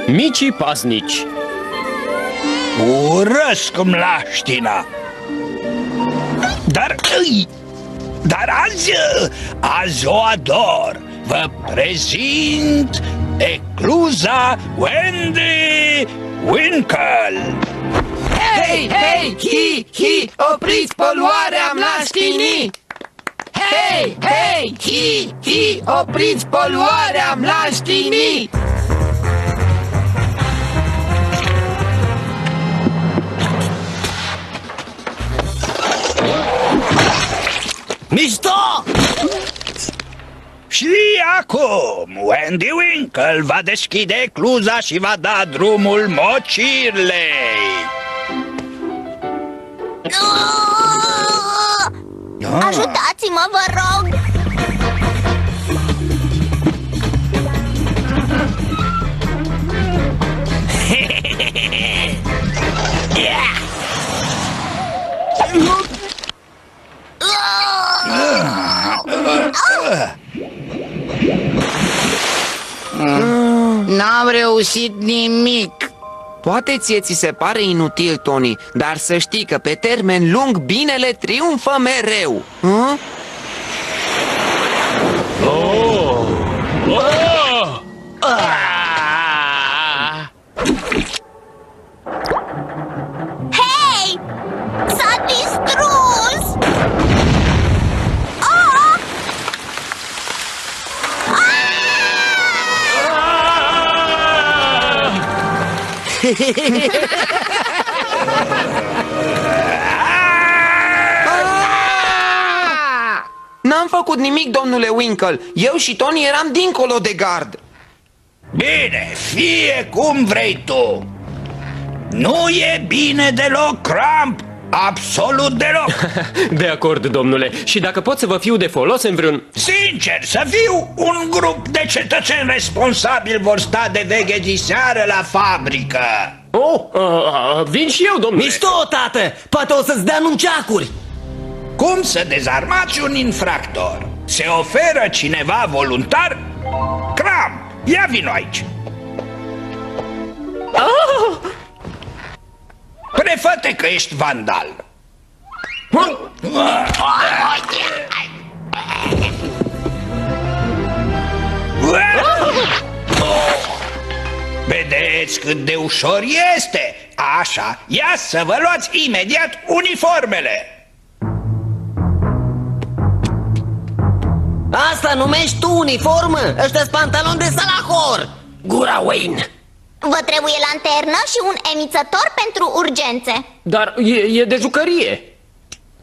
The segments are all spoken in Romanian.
Micii paznici. Urăsc mlaștina. Dar azi o ador. Vă prezint ecluza Wendy Winkle. Hei, hei, hi, opriți poluarea mlaștinii! Hei, hei, hi, opriți poluarea mlaștinii! Mișto! Și acum Wendy Winkle va deschide ecluza și va da drumul mocirlei. Ajutați-mă, vă rog! N-am reușit nimic. Poate ție ți se pare inutil, Tony, dar să știi că pe termen lung binele triumfă mereu. Hei! S-a distrus! N-am făcut nimic, domnule Winkle. Eu și Tony eram dincolo de gard. Bine, fie cum vrei tu. Nu e bine deloc, Crump. Absolut deloc. De acord, domnule. Și dacă pot să vă fiu de folos în vreun... Sincer să fiu, un grup de cetățeni responsabili vor sta de veghe diseară la fabrică. Vin și eu, domnule. Mișto, tată! Poate o să-ți dea nunceacuri! Cum să dezarmați un infractor? Se oferă cineva voluntar? Crump, ia vino aici. Prefă-te că ești vandal. Vedeți cât de ușor este. Așa, ia să vă luați imediat uniformele. Asta numești tu uniformă? Ăștia-s pantaloni de salahor! Gura Wayne! Vă trebuie lanternă și un emițător pentru urgențe. Dar e de jucărie.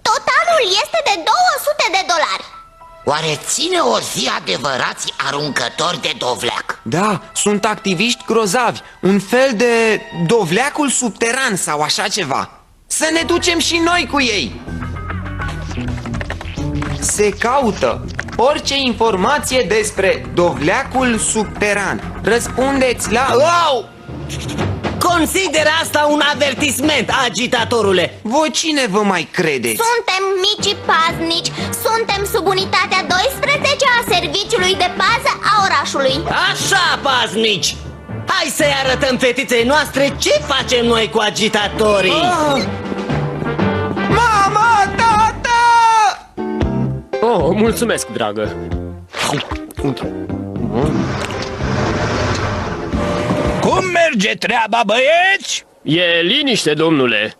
Totalul este de $200. Oare ține o zi adevărații aruncători de dovleac? Da, sunt activiști grozavi. Un fel de dovleacul subteran sau așa ceva. Să ne ducem și noi cu ei. Se caută orice informație despre dovleacul subteran. Răspundeți la... Wow! Consider asta un avertisment, agitatorule! Voi cine vă mai credeți? Suntem micii paznici. Suntem sub unitatea 12 a serviciului de pază a orașului. Așa, paznici! Hai să-i arătăm fetiței noastre ce facem noi cu agitatorii! Mama, tata! Mulțumesc, dragă. Cum merge treaba, băieți? E liniște, domnule.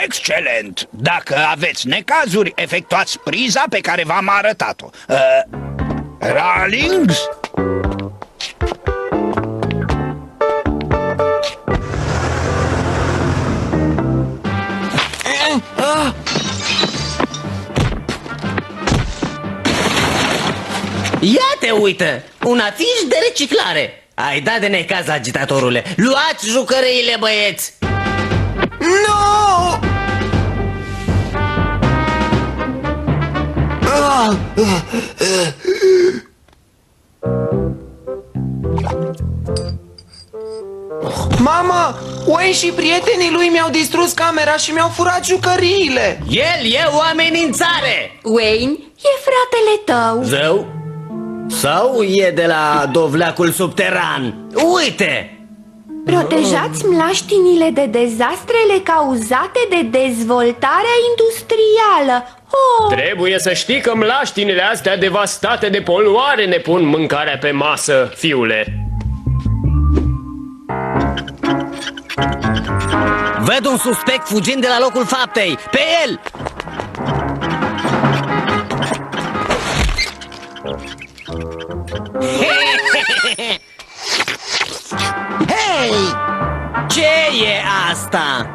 Excelent! Dacă aveți necazuri, efectuați priza pe care v-am arătat-o. Rawlings? Ia te uită! Un afiș de reciclare! Ai dat de necaz, agitatorule! Luați jucăriile, băieți! Nu! Mama, Wayne și prietenii lui mi-au distrus camera și mi-au furat jucăriile. El e o amenințare! Wayne e fratele tău. Zău? Sau e de la dovleacul subteran? Uite! Protejați mlaștinile de dezastrele cauzate de dezvoltarea industrială. Oh, Trebuie să știi că mlaștinile astea devastate de poluare ne pun mâncarea pe masă, fiule. Văd un suspect fugind de la locul faptei. Pe el! Hei! Ce e asta?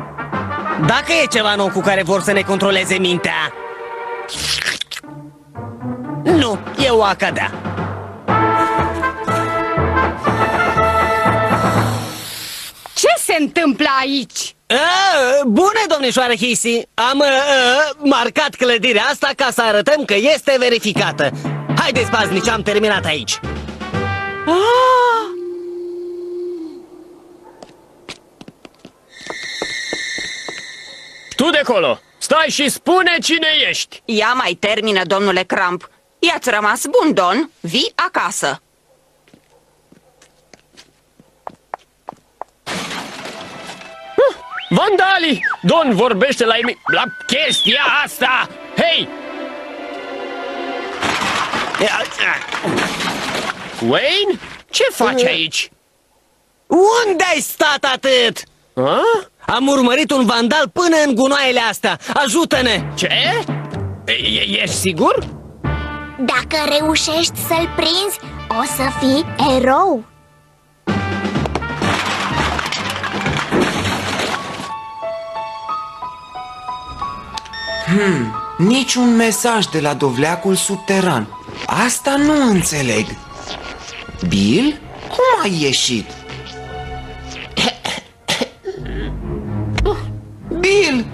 Dacă e ceva nou cu care vor să ne controleze mintea. Nu, e o acadea. ce se întâmplă aici? Bună, domnișoară Hisi. Am marcat clădirea asta ca să arătăm că este verificată. Haideți, paznici, am terminat aici. Tu de acolo, stai și spune cine ești. Ia mai termină, domnule Crump. I-ați rămas bun, Don. Vii acasă. Vandalii! Don vorbește la chestia asta! Hei! Wayne? Ce faci aici? Unde ai stat atât? A? Am urmărit un vandal până în gunoaiele astea. Ajută-ne! Ce? Ești sigur? Dacă reușești să-l prinzi, o să fii erou. Niciun mesaj de la dovleacul subteran. Asta nu înțeleg. Bill? Cum ai ieșit? Bill!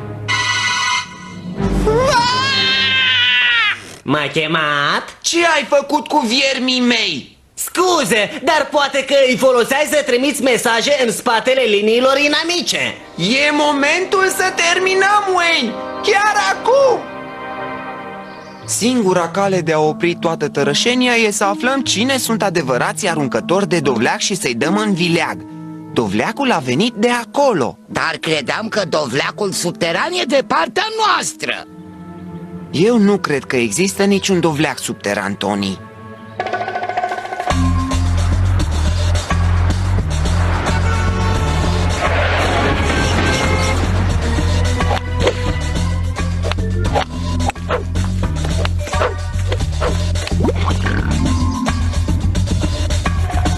M-ai chemat? Ce ai făcut cu viermii mei? Scuze, dar poate că îi foloseai să trimiți mesaje în spatele liniilor inamice. E momentul să terminăm, Wayne! Chiar acum! Singura cale de a opri toată tărășenia e să aflăm cine sunt adevărații aruncători de dovleac și să-i dăm în vileag. Dovleacul a venit de acolo. Dar credeam că dovleacul subteran e de partea noastră. Eu nu cred că există niciun dovleac subteran, Tony.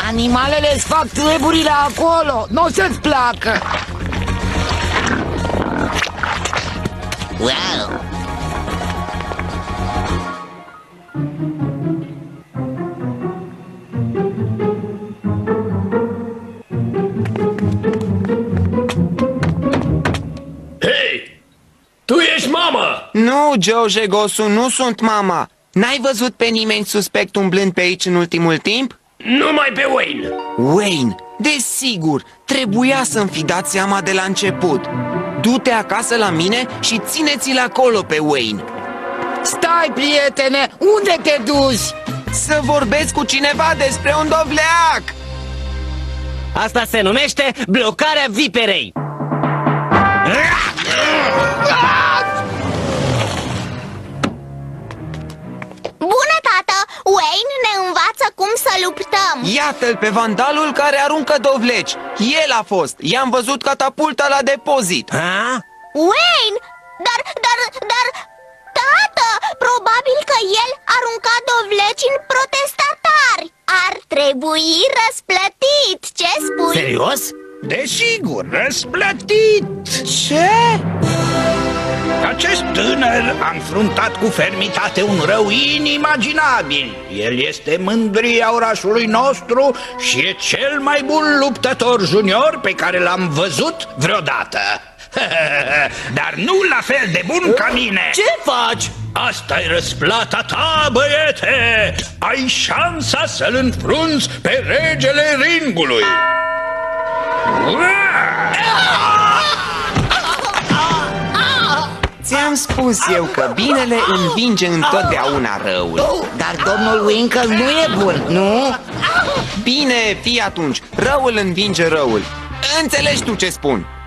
Animalele îți fac treburile acolo. Nu o să-ți placă. Wow. Hei! Tu ești mama! Nu, Joe Jegosu, nu sunt mama. N-ai văzut pe nimeni suspect umblând pe aici în ultimul timp? Numai pe Wayne! Wayne, desigur, trebuia să-mi fi dat seama de la început. Du-te acasă la mine și ține-ți-l acolo pe Wayne. Stai, prietene, unde te duci? Să vorbesc cu cineva despre un dovleac! Asta se numește blocarea viperei. Bună, tată! Wayne ne învață cum să luptăm. Iată-l pe vandalul care aruncă dovleci. El a fost. I-am văzut catapulta la depozit. Ha? Wayne! Dar... Tată! Probabil că el arunca dovleci în protestatari. Ar trebui răsplătit. Ce spui? Serios? Desigur, răsplătit! Ce? Acest tânăr a înfruntat cu fermitate un rău inimaginabil. El este mândria orașului nostru și e cel mai bun luptător junior pe care l-am văzut vreodată. Dar nu la fel de bun ca mine. Ce faci? Asta-i răsplata ta, băiete! Ai șansa să-l înfrunți pe regele ringului. Ți-am spus eu că binele învinge întotdeauna răul. Dar domnul Winkle nu e bun, nu? Bine, fii atunci, răul învinge răul. Înțelegi tu ce spun?